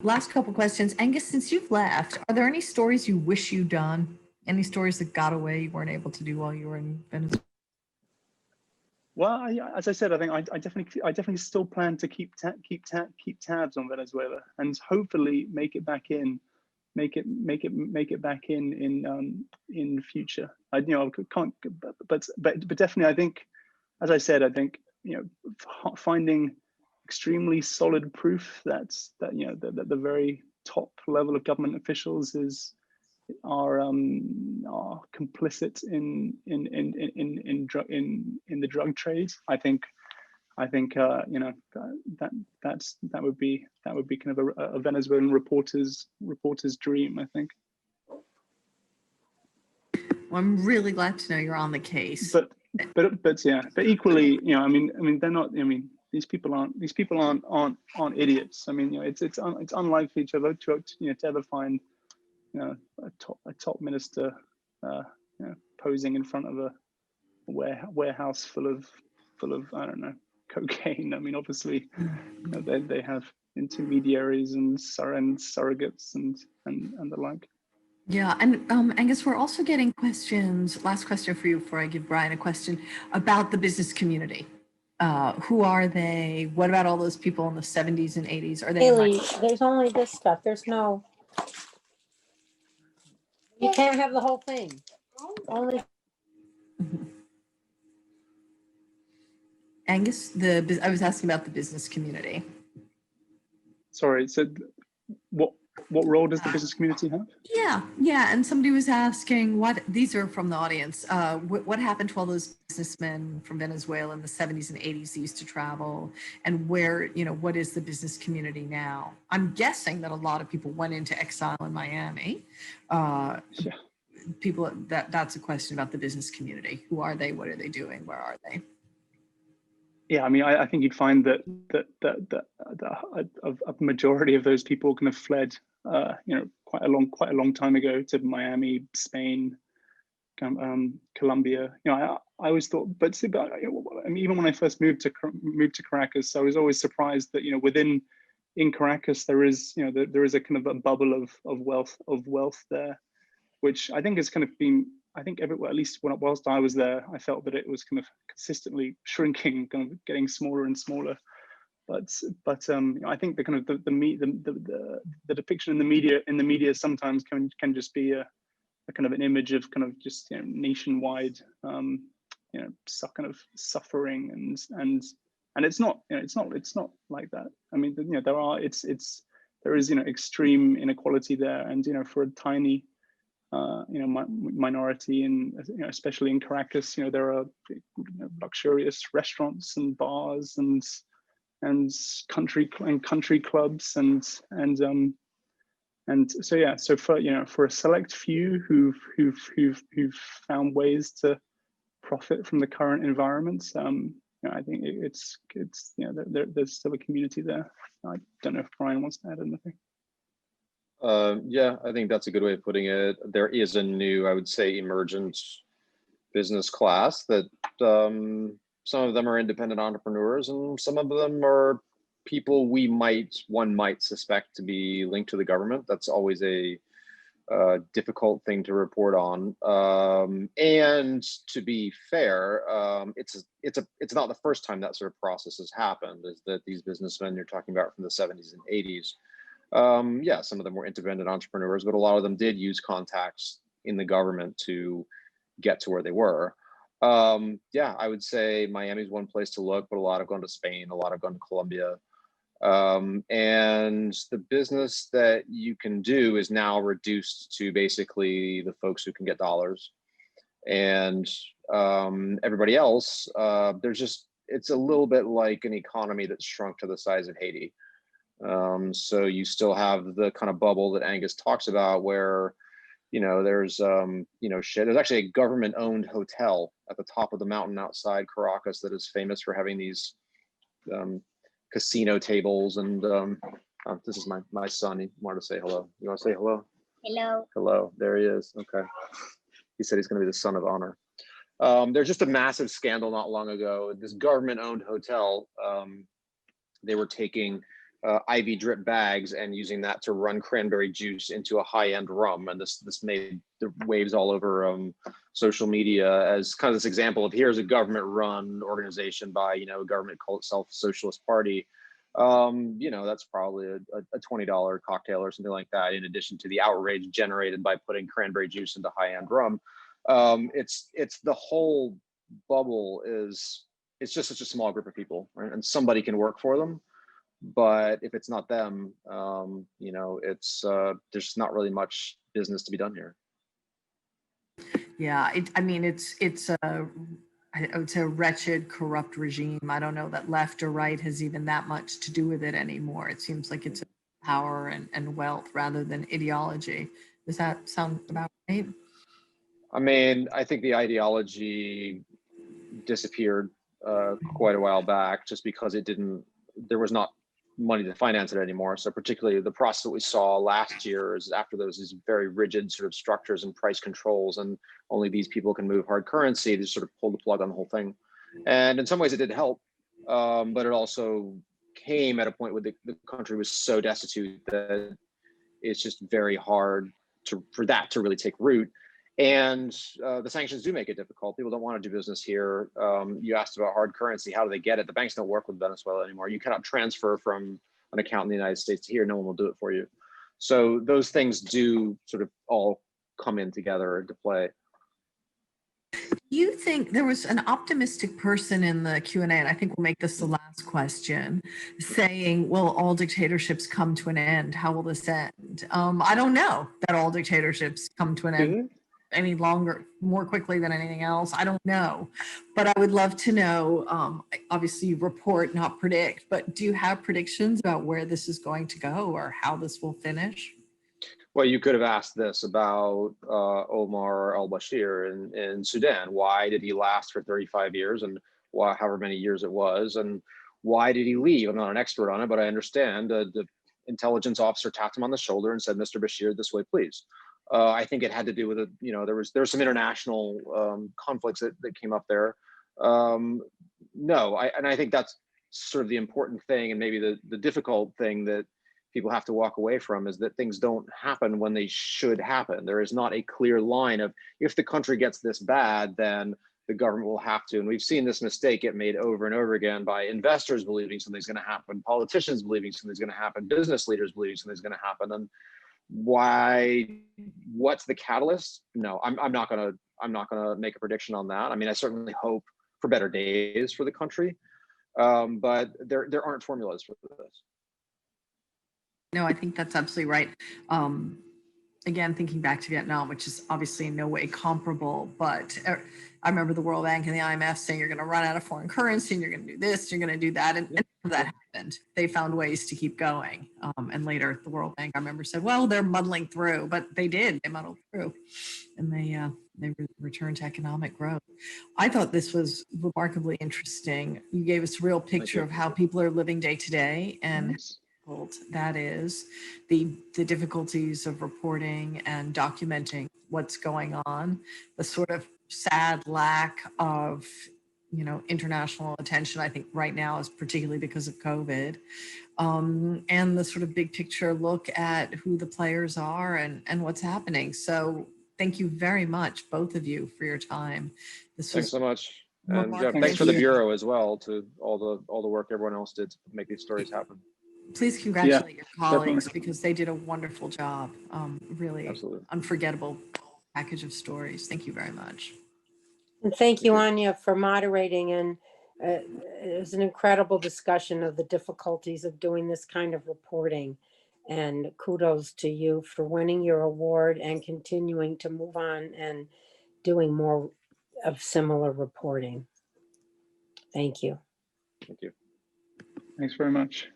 last couple questions. Angus, since you've left, are there any stories you wish you'd done? Any stories that got away you weren't able to do while you were in Venezuela? Well, as I said, I think I definitely still plan to keep tabs on Venezuela and hopefully make it back in, make it back in future. I can't, but definitely I think, as I said, I think finding extremely solid proof that the very top level of government officials are complicit in the drug trade. I think that would be kind of a Venezuelan reporter's dream, I think. Well, I'm really glad to know you're on the case. But equally, I mean they're not. I mean, these people aren't idiots. I mean, it's unlikely to ever find a top minister posing in front of a warehouse full of I don't know, cocaine. I mean, obviously they have intermediaries and surrogates and the like. Yeah, and Angus, we're also getting questions. Last question for you before I give Brian a question about the business community. Who are they? What about all those people in the 70s and 80s? Are they? Haley, there's only this stuff. There's no. You can't have the whole thing. Only. Angus, I was asking about the business community. Sorry, so what role does the business community have? Yeah, and somebody was asking these are from the audience, what happened to all those businessmen from Venezuela in the 70s and 80s that used to travel, and where, what is the business community now? I'm guessing that a lot of people went into exile in Miami. People, that's a question about the business community. Who are they? What are they doing? Where are they? Yeah, I mean, I think you'd find that a majority of those people kind of fled, quite a long time ago to Miami, Spain, Colombia. I always thought, but I mean, even when I first moved to Caracas, I was always surprised that in Caracas there is there is a kind of a bubble of wealth there, which I think has kind of been. I think everywhere, at least whilst I was there, I felt that it was kind of consistently shrinking, kind of getting smaller and smaller. But I think the kind of the depiction in the media sometimes can just be a kind of an image of kind of just nationwide kind of suffering and it's not like that. I mean there is extreme inequality there, and for a tiny minority, and especially in Caracas, there are luxurious restaurants and bars and country clubs and so yeah. So for a select few who've found ways to profit from the current environment, I think it's there's still a community there. I don't know if Brian wants to add anything. Yeah, I think that's a good way of putting it. There is a new, I would say, emergent business class that some of them are independent entrepreneurs and some of them are people one might suspect to be linked to the government. That's always a difficult thing to report on. And to be fair, it's not the first time that sort of process has happened, is that these businessmen you're talking about from the 70s and 80s, yeah, some of them were independent entrepreneurs, but a lot of them did use contacts in the government to get to where they were. Yeah, I would say Miami's one place to look, but a lot have gone to Spain, a lot have gone to Colombia. And the business that you can do is now reduced to basically the folks who can get dollars. And everybody else, it's a little bit like an economy that's shrunk to the size of Haiti. So you still have the kind of bubble that Angus talks about where, there's, there's actually a government-owned hotel at the top of the mountain outside Caracas that is famous for having these casino tables. And this is my son. He wanted to say hello. You want to say hello? Hello. Hello. There he is. Okay. He said he's going to be the son of honor. There's just a massive scandal not long ago. This government-owned hotel, they were taking IV drip bags and using that to run cranberry juice into a high-end rum. And this made the waves all over social media as kind of this example of here's a government-run organization by, you know, a government called itself Socialist Party. You know, that's probably a $20 cocktail or something like that, in addition to the outrage generated by putting cranberry juice into high-end rum. It's the whole bubble it's just such a small group of people, right? And somebody can work for them. But if it's not them, you know, there's not really much business to be done here. Yeah, I mean, it's a wretched, corrupt regime. I don't know that left or right has even that much to do with it anymore. It seems like it's power and wealth rather than ideology. Does that sound about right? I mean, I think the ideology disappeared quite a while back just because there was not money to finance it anymore. So particularly the process that we saw last year is after these very rigid sort of structures and price controls, and only these people can move hard currency, they sort of pulled the plug on the whole thing. And in some ways it did help, but it also came at a point where the country was so destitute that it's just very hard for that to really take root. And the sanctions do make it difficult. People don't want to do business here. You asked about hard currency. How do they get it? The banks don't work with Venezuela anymore. You cannot transfer from an account in the United States to here. No one will do it for you. So those things do sort of all come in together into play. You think there was an optimistic person in the Q&A, and I think we'll make this the last question, saying, will all dictatorships come to an end? How will this end? I don't know that all dictatorships come to an end any longer, more quickly than anything else. I don't know, but I would love to know, obviously you report, not predict, but do you have predictions about where this is going to go or how this will finish? Well, you could have asked this about Omar al-Bashir in Sudan. Why did he last for 35 years and however many years it was? And why did he leave? I'm not an expert on it, but I understand the intelligence officer tapped him on the shoulder and said, Mr. Bashir, this way, please. I think it had to do with there was some international conflicts that came up there. No, I think that's sort of the important thing, and maybe the difficult thing that people have to walk away from is that things don't happen when they should happen. There is not a clear line of if the country gets this bad, then the government will have to. And we've seen this mistake get made over and over again by investors believing something's going to happen, politicians believing something's going to happen, business leaders believing something's going to happen. And what's the catalyst? No, I'm not gonna make a prediction on that. I mean, I certainly hope for better days for the country, but there aren't formulas for this. No, I think that's absolutely right. Again, thinking back to Vietnam, which is obviously in no way comparable, but I remember the World Bank and the IMF saying you're going to run out of foreign currency and you're going to do this, you're going to do that. And none of that happened. They found ways to keep going. And later the World Bank, I remember, said, well, they're muddling through, but they did. They muddled through and they returned to economic growth. I thought this was remarkably interesting. You gave us a real picture of how people are living day to day and that is the difficulties of reporting and documenting what's going on, the sort of sad lack of international attention, I think right now is particularly because of COVID, and the sort of big picture look at who the players are and what's happening. So thank you very much, both of you, for your time. Thanks so much. And yeah, thanks for the Bureau as well, to all the work everyone else did to make these stories happen. Please congratulate your colleagues, definitely. because they did a wonderful job. Really Absolutely. Unforgettable package of stories. Thank you very much. And thank you, Anya, for moderating. And it was an incredible discussion of the difficulties of doing this kind of reporting. And kudos to you for winning your award and continuing to move on and doing more of similar reporting. Thank you. Thank you. Thanks very much.